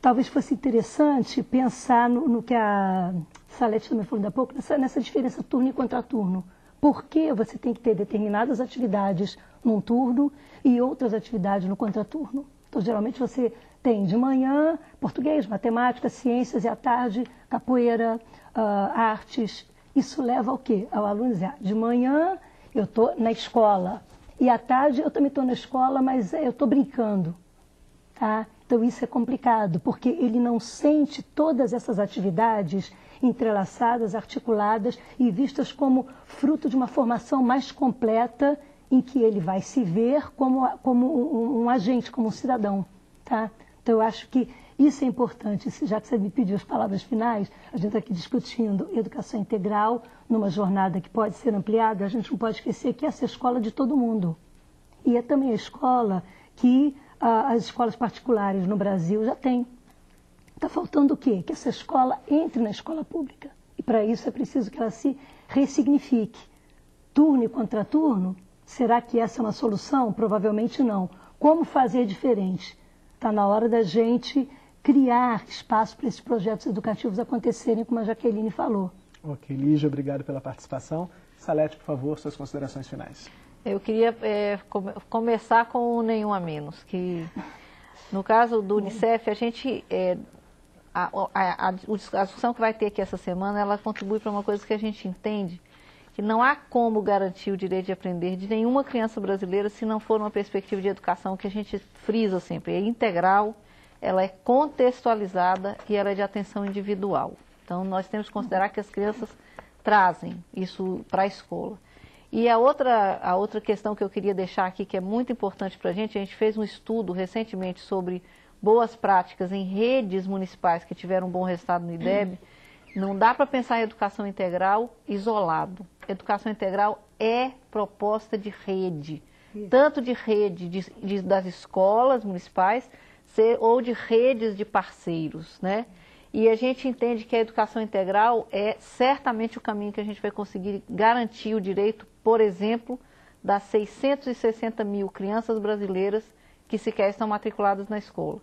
talvez fosse interessante pensar no que a Salete também falou há pouco, nessa diferença turno e contraturno. Por que você tem que ter determinadas atividades num turno e outras atividades no contraturno? Então, geralmente você tem de manhã português, matemática, ciências e à tarde capoeira, artes. Isso leva ao quê? Ao aluno dizer, de manhã eu estou na escola e à tarde eu também estou na escola, mas eu estou brincando. Tá? Então, isso é complicado, porque ele não sente todas essas atividades entrelaçadas, articuladas e vistas como fruto de uma formação mais completa em que ele vai se ver como um agente, como um cidadão. Tá? Então, eu acho que isso é importante. Já que você me pediu as palavras finais, a gente está aqui discutindo educação integral numa jornada que pode ser ampliada, a gente não pode esquecer que essa é a escola de todo mundo. E é também a escola que as escolas particulares no Brasil já têm. Está faltando o quê? Que essa escola entre na escola pública. E para isso é preciso que ela se ressignifique. Turno e contraturno, será que essa é uma solução? Provavelmente não. Como fazer diferente? Está na hora da gente criar espaço para esses projetos educativos acontecerem, como a Jaqueline falou. Ok, Lígia, obrigado pela participação. Salete, por favor, suas considerações finais. Eu queria começar com o Nenhum a Menos, que no caso do Unicef, a gente, a discussão que vai ter aqui essa semana, ela contribui para uma coisa que a gente entende, que não há como garantir o direito de aprender de nenhuma criança brasileira se não for uma perspectiva de educação que a gente frisa sempre, é integral, ela é contextualizada e ela é de atenção individual. Então, nós temos que considerar que as crianças trazem isso para a escola. E a outra questão que eu queria deixar aqui, que é muito importante para a gente fez um estudo recentemente sobre boas práticas em redes municipais que tiveram um bom resultado no IDEB. Não dá para pensar em educação integral isolado. Educação integral é proposta de rede, tanto de rede das escolas municipais ou de redes de parceiros, né? E a gente entende que a educação integral é certamente o caminho que a gente vai conseguir garantir o direito, por exemplo, das 660 mil crianças brasileiras que sequer estão matriculadas na escola.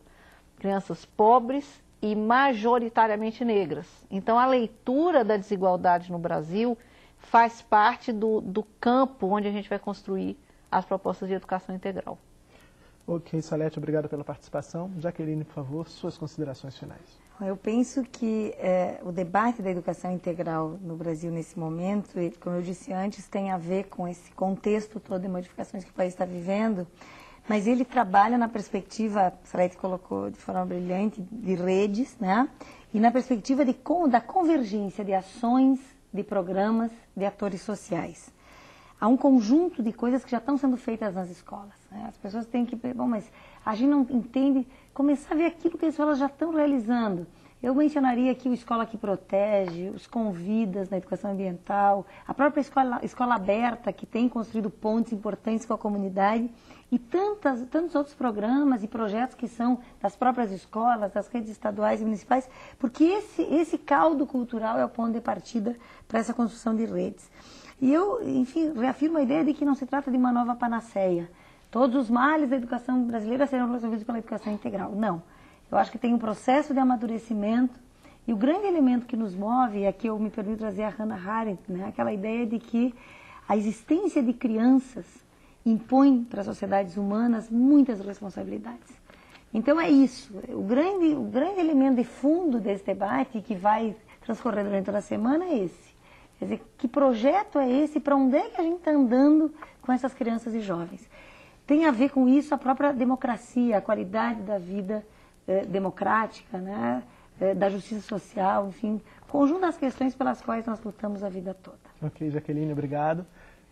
Crianças pobres e majoritariamente negras. Então, a leitura da desigualdade no Brasil faz parte do campo onde a gente vai construir as propostas de educação integral. Ok, Salete, obrigado pela participação. Jaqueline, por favor, suas considerações finais. Eu penso que o debate da educação integral no Brasil nesse momento, como eu disse antes, tem a ver com esse contexto todo de modificações que o país está vivendo, mas ele trabalha na perspectiva, a Salete colocou de forma brilhante, de redes, né? E na perspectiva da convergência de ações, de programas, de atores sociais. Há um conjunto de coisas que já estão sendo feitas nas escolas, né? As pessoas têm que, bom, mas a gente não entende, começar a ver aquilo que as escolas já estão realizando. Eu mencionaria aqui o Escola que Protege, os Convidas na educação ambiental, a própria escola aberta, que tem construído pontes importantes com a comunidade, e tantos outros programas e projetos que são das próprias escolas, das redes estaduais e municipais, porque esse caldo cultural é o ponto de partida para essa construção de redes. E eu, enfim, reafirmo a ideia de que não se trata de uma nova panaceia. Todos os males da educação brasileira serão resolvidos pela educação integral. Não. Eu acho que tem um processo de amadurecimento e o grande elemento que nos move, e aqui eu me permito trazer a Hannah Arendt, né? Aquela ideia de que a existência de crianças impõe para as sociedades humanas muitas responsabilidades. Então é isso. O grande elemento de fundo desse debate que vai transcorrer durante toda a semana é esse. Quer dizer, que projeto é esse? Para onde é que a gente está andando com essas crianças e jovens? Tem a ver com isso a própria democracia, a qualidade da vida democrática, né? Da justiça social, enfim, conjunto das questões pelas quais nós lutamos a vida toda. Ok, Jaqueline, obrigado.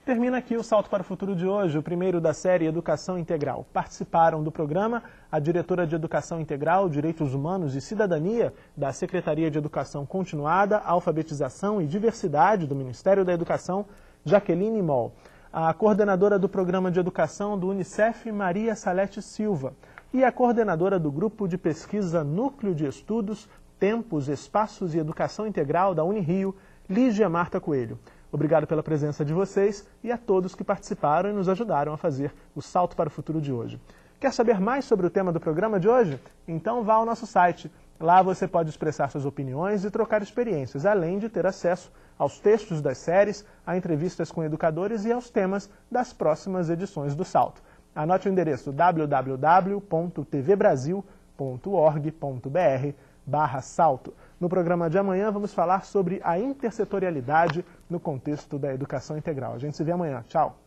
Termina aqui o Salto para o Futuro de hoje, o primeiro da série Educação Integral. Participaram do programa a diretora de Educação Integral, Direitos Humanos e Cidadania da Secretaria de Educação Continuada, Alfabetização e Diversidade do Ministério da Educação, Jaqueline Moll. A coordenadora do Programa de Educação do Unicef, Maria Salete Silva. E a coordenadora do Grupo de Pesquisa Núcleo de Estudos, Tempos, Espaços e Educação Integral da Unirio, Lígia Marta Coelho. Obrigado pela presença de vocês e a todos que participaram e nos ajudaram a fazer o Salto para o Futuro de hoje. Quer saber mais sobre o tema do programa de hoje? Então vá ao nosso site. Lá você pode expressar suas opiniões e trocar experiências, além de ter acesso aos textos das séries, a entrevistas com educadores e aos temas das próximas edições do Salto. Anote o endereço www.tvbrasil.org.br/salto. No programa de amanhã vamos falar sobre a intersetorialidade no contexto da educação integral. A gente se vê amanhã. Tchau!